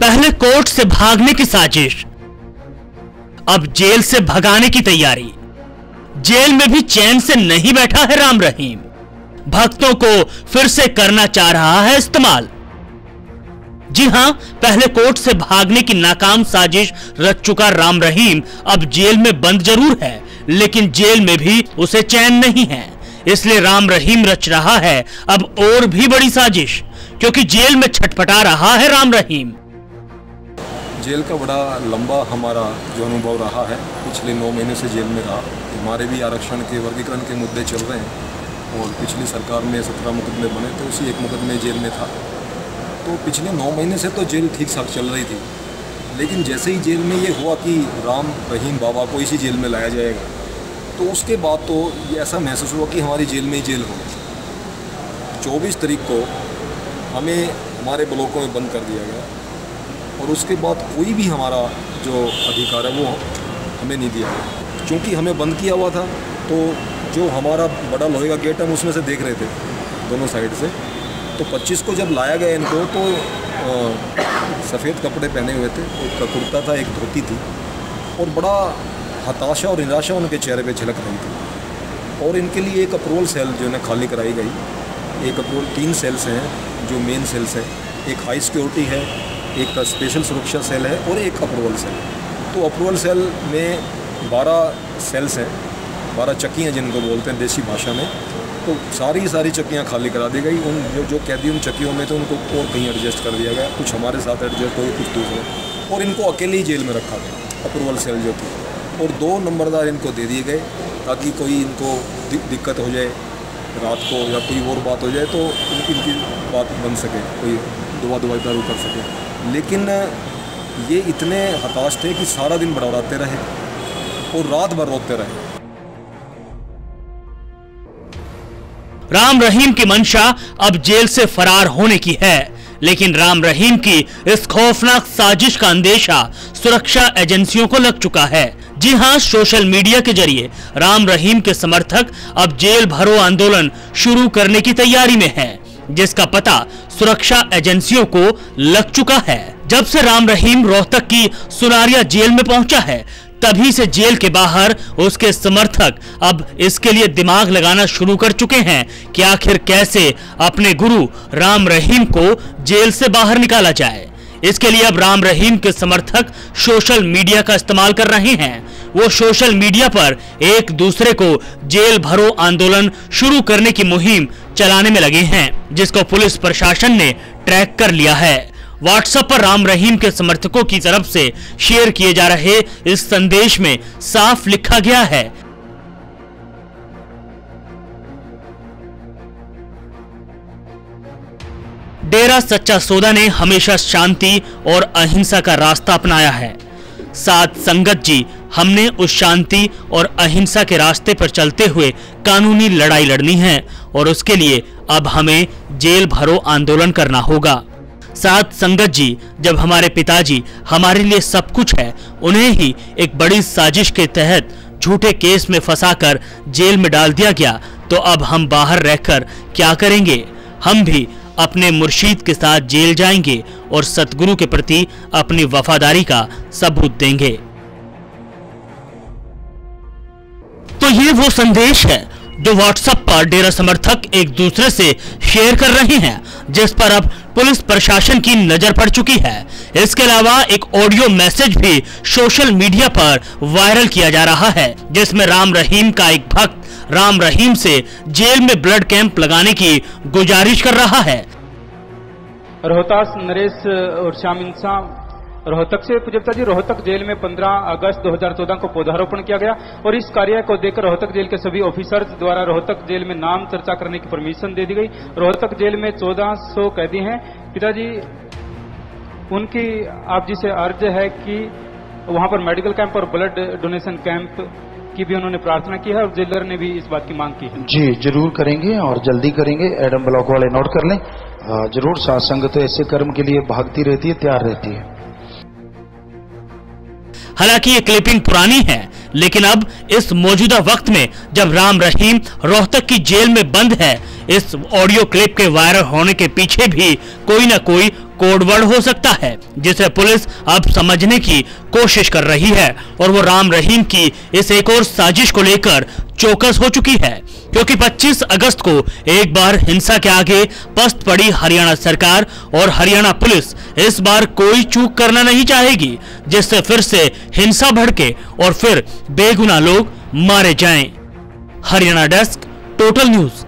पहले कोर्ट से भागने की साजिश, अब जेल से भगाने की तैयारी। जेल में भी चैन से नहीं बैठा है राम रहीम, भक्तों को फिर से करना चाह रहा है इस्तेमाल। जी हां, पहले कोर्ट से भागने की नाकाम साजिश रच चुका राम रहीम अब जेल में बंद जरूर है, लेकिन जेल में भी उसे चैन नहीं है। इसलिए राम रहीम रच रहा है अब और भी बड़ी साजिश, क्योंकि जेल में छटपटा रहा है राम रहीम। जेल का बड़ा लंबा हमारा जो अनुभव रहा है, पिछले 9 महीने से जेल में रहा। हमारे भी आरक्षण के वर्गीकरण के मुद्दे चल रहे हैं और पिछली सरकार में 17 मुकदमे बने थे, उसी एक मुकदमे जेल में था। तो पिछले 9 महीने से तो जेल ठीक ठाक चल रही थी, लेकिन जैसे ही जेल में ये हुआ कि राम रहीम बाबा को इसी जेल में लाया जाएगा, तो उसके बाद तो ये ऐसा महसूस हुआ कि हमारी जेल में ही जेल हो। 24 तारीख को हमें हमारे ब्लॉकों में बंद कर दिया गया और उसके बाद कोई भी हमारा जो अधिकार है वो हमें नहीं दिया गया। क्योंकि हमें बंद किया हुआ था, तो जो हमारा बड़ा लोहे का गेट हम उसमें से देख रहे थे दोनों साइड से। तो 25 को जब लाया गया इनको, तो सफ़ेद कपड़े पहने हुए थे, एक कुर्ता था, एक धोती थी, और बड़ा हताशा और निराशा उनके चेहरे पे झलक रही थी। और इनके लिए एक अप्रूवल सेल जो है खाली कराई गई। एक अप्रूवल 3 सेल्स हैं जो मेन सेल्स हैं, एक हाई सिक्योरिटी है, एक स्पेशल सुरक्षा सेल है और एक अप्रूवल सेल। तो अप्रूवल सेल में 12 सेल्स हैं, 12 चक्की हैं जिनको बोलते हैं देसी भाषा में। तो सारी चक्कियाँ खाली करा दी गई। उन जो कैदी उन चक्कियों में थे उनको और कहीं एडजस्ट कर दिया गया, कुछ हमारे साथ एडजस्ट हुए, कुछ दूसरे, और इनको अकेले ही जेल में रखा गया, अप्रूवल सेल जो थी। और 2 नंबरदार इनको दे दिए गए ताकि कोई इनको दिक्कत हो जाए रात को या कोई और बात हो जाए तो इनकी बात बन सके, कोई दवा दारू कर सके। लेकिन ये इतने हताश थे कि सारा दिन बड़बड़ाते रहे और रात भर रोते रहे। राम रहीम की मंशा अब जेल से फरार होने की है, लेकिन राम रहीम की इस खौफनाक साजिश का अंदेशा सुरक्षा एजेंसियों को लग चुका है। जी हां, सोशल मीडिया के जरिए राम रहीम के समर्थक अब जेल भरो आंदोलन शुरू करने की तैयारी में हैं, जिसका पता सुरक्षा एजेंसियों को लग चुका है। जब से राम रहीम रोहतक की सुनारिया जेल में पहुंचा है, तभी से जेल के बाहर उसके समर्थक अब इसके लिए दिमाग लगाना शुरू कर चुके हैं कि आखिर कैसे अपने गुरु राम रहीम को जेल से बाहर निकाला जाए। इसके लिए अब राम रहीम के समर्थक सोशल मीडिया का इस्तेमाल कर रहे हैं। वो सोशल मीडिया पर एक दूसरे को जेल भरो आंदोलन शुरू करने की मुहिम चलाने में लगे हैं, जिसको पुलिस प्रशासन ने ट्रैक कर लिया है। व्हाट्सएप पर राम रहीम के समर्थकों की तरफ से शेयर किए जा रहे इस संदेश में साफ लिखा गया है, डेरा सच्चा सौदा ने हमेशा शांति और अहिंसा का रास्ता अपनाया है। साथ संगत जी, हमने उस शांति और अहिंसा के रास्ते पर चलते हुए कानूनी लड़ाई लड़नी है और उसके लिए अब हमें जेल भरो आंदोलन करना होगा। साथ संगत जी, जब हमारे पिताजी हमारे लिए सब कुछ है, उन्हें ही एक बड़ी साजिश के तहत झूठे केस में फंसाकर जेल में डाल दिया गया, तो अब हम बाहर रहकर क्या करेंगे? हम भी अपने मुर्शीद के साथ जेल जाएंगे और सतगुरु के प्रति अपनी वफादारी का सबूत देंगे। तो ये वो संदेश है जो व्हाट्सएप पर डेरा समर्थक एक दूसरे से शेयर कर रहे हैं, जिस पर अब पुलिस प्रशासन की नजर पड़ चुकी है। इसके अलावा एक ऑडियो मैसेज भी सोशल मीडिया पर वायरल किया जा रहा है, जिसमें राम रहीम का एक भक्त राम रहीम से जेल में ब्लड कैंप लगाने की गुजारिश कर रहा है। रोहतास नरेश और श्याम इंसान रोहतक से पूज्यता जी, रोहतक जेल में 15 अगस्त 2014 को पौधारोपण किया गया और इस कार्य को देखकर रोहतक जेल के सभी ऑफिसर्स द्वारा रोहतक जेल में नाम चर्चा करने की परमिशन दे दी गई। रोहतक जेल में 1400 कैदी हैं। पिताजी, उनकी आप जी से अर्ज है कि वहां पर मेडिकल कैंप और ब्लड डोनेशन कैंप की भी उन्होंने प्रार्थना की है और जेलर ने भी इस बात की मांग की है। जी जरूर करेंगे और जल्दी करेंगे। एडम ब्लॉक वाले नोट कर लें। जरूर साथ संगत तो ऐसे कर्म के लिए भागती रहती है, तैयार रहती है। हालांकि ये क्लिपिंग पुरानी है, लेकिन अब इस मौजूदा वक्त में जब राम रहीम रोहतक की जेल में बंद है, इस ऑडियो क्लिप के वायरल होने के पीछे भी कोई ना कोई कोड वर्ड हो सकता है, जिसे पुलिस अब समझने की कोशिश कर रही है और वो राम रहीम की इस एक और साजिश को लेकर चौकस हो चुकी है, क्योंकि 25 अगस्त को एक बार हिंसा के आगे पस्त पड़ी हरियाणा सरकार और हरियाणा पुलिस इस बार कोई चूक करना नहीं चाहेगी, जिससे फिर से हिंसा भड़के और फिर बेगुनाह लोग मारे जाएं। Haryana desk, total news.